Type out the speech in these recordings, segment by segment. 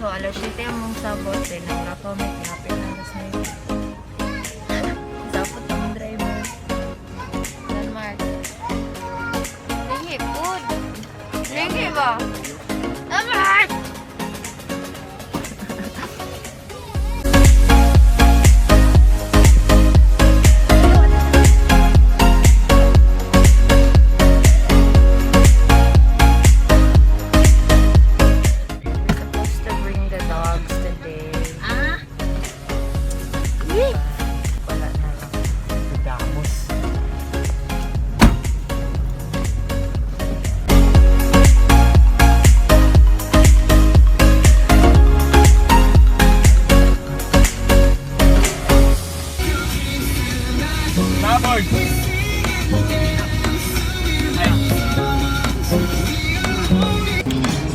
So, alas 7 among sabot din. Ang nakamit, napin na alas 9. Sapot ang driver. Landmark. Lingi, food. Lingi ba? Landmark!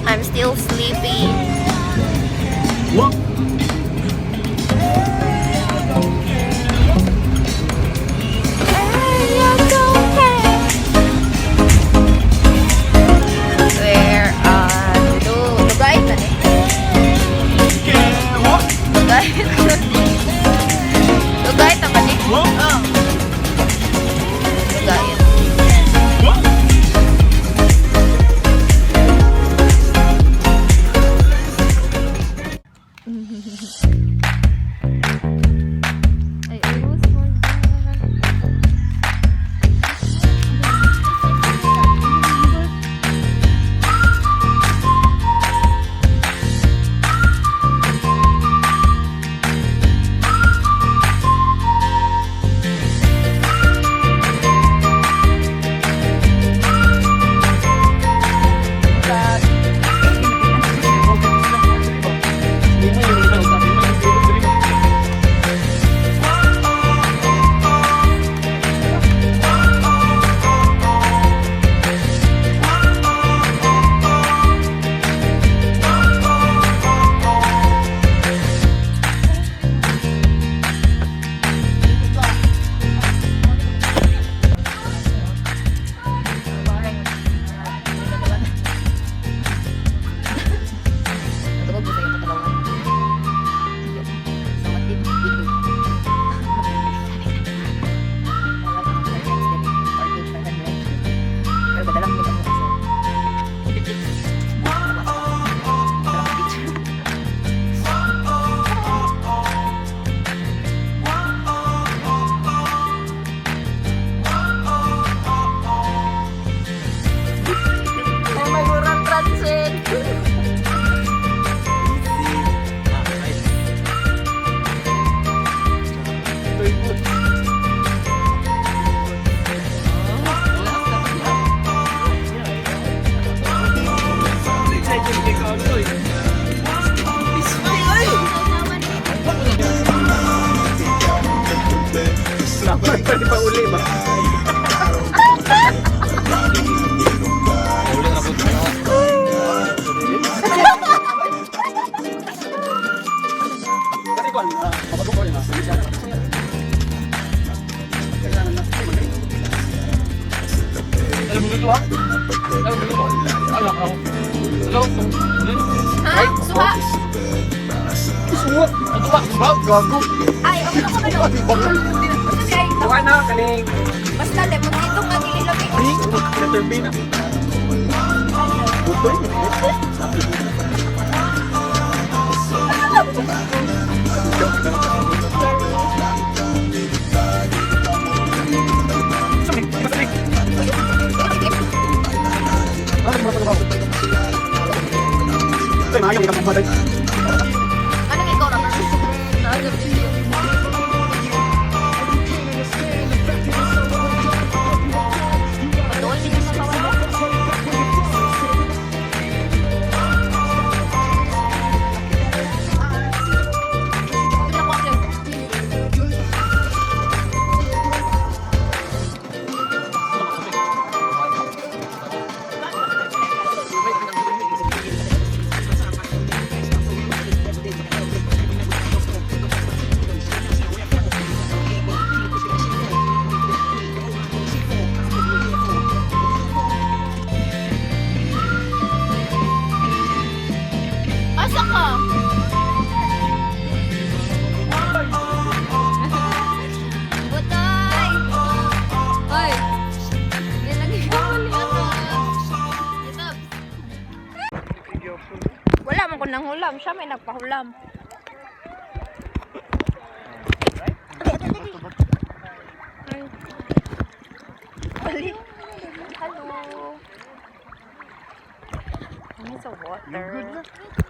I'm still sleepy. What? Where Lugay na eh. What? Lugay. Lugay ta ba ni? What? Oh. Lugay. What? Ay, ayos mo. Pwede pa uli ba? Ha? Suha? Suha? Ito ba? Gago. Ay, ako na ka ba doon? Buka na, kaling. Basta, lemon dito nga nililagay. Turbina. Butoy. Anong ikaw na? Patuloy din sa kawan. ng hulam. Siya may nagpahulam. Ay. Hello. Ano sa water?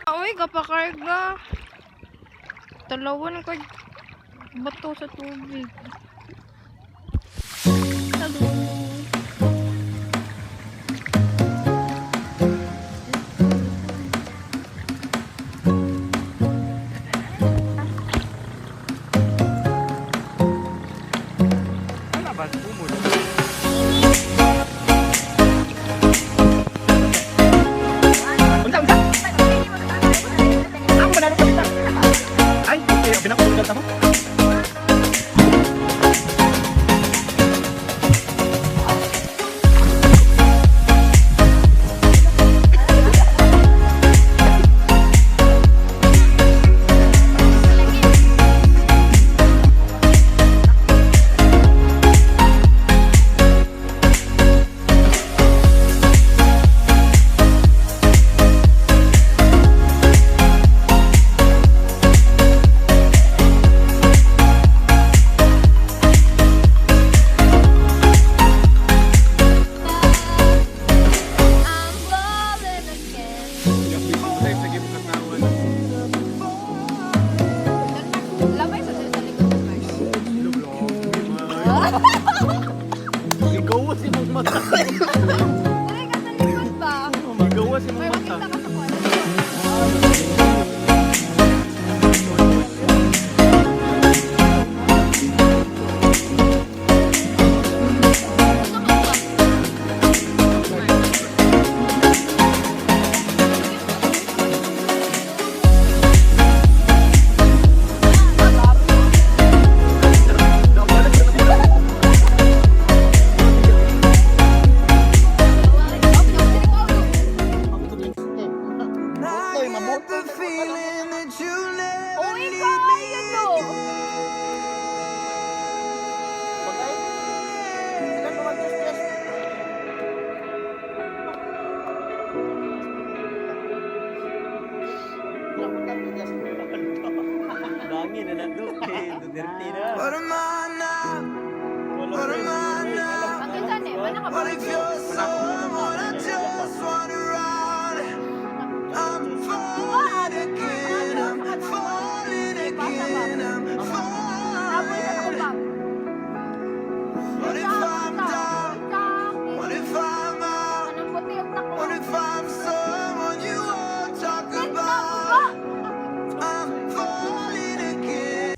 Uy, kapakarga. Talawan ko bato sa tubig. Hello. Ano ba? Bumul. Unsa? Ako manalo pa kita. Ay, okay, binakulat ako. Labay sa likod ng Mars. Igawa si mong mata. Dali ka sa likod ba? Igawa si May mong mata. makita ka sa kwan. Uy, kaya no! Dangin na nandun. Duterte na. What am I now? What am I now? Ang ganda niya, wala ka ba? What if you're someone I just wanna run? I'm falling again, I'm falling again, I'm Apoy sa falling. kubang. What if I'm down? What if I'm out? Anong puti yung takbo? What if I'm someone you won't talk about? I'm falling again.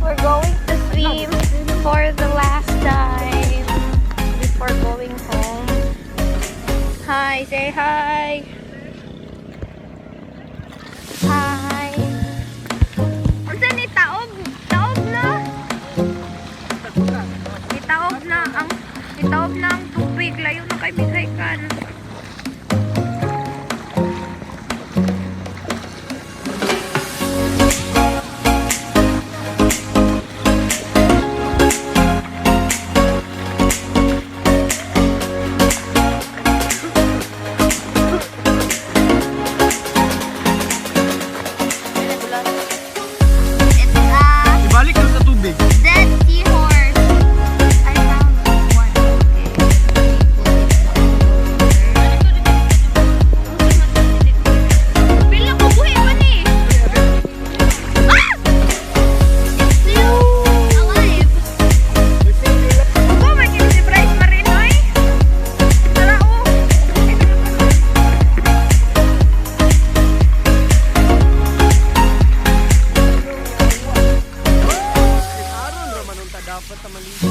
We're going to swim for the last time before going home. Hi, say hi. Hi. Unsa ni taog? Taog na. Itaog na ang tubig, layo na kay Bigaykan. It's a Ibalik lang sa tubig. dead seahorse. I found one. Pila ko buhi ba ni? Ah! It's still alive. Aba, may kini si Bryce Marinoy. Tara, oh. Aron ra manunta dapat ta maligo.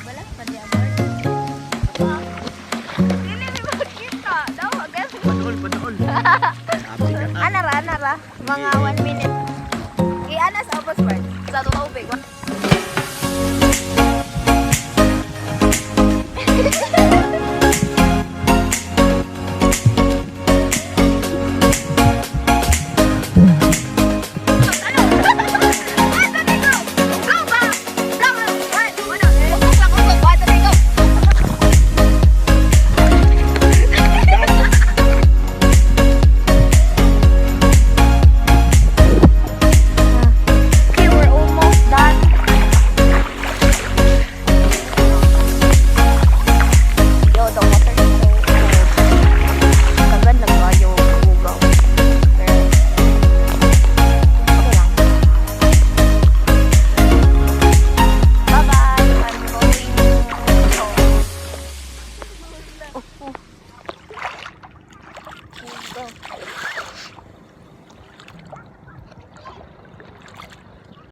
Balas pa di amor. Dili mi makita. Daw agad. Panool. Anara. Mga 1 minute. Ana sa Opus Park. Sa totoo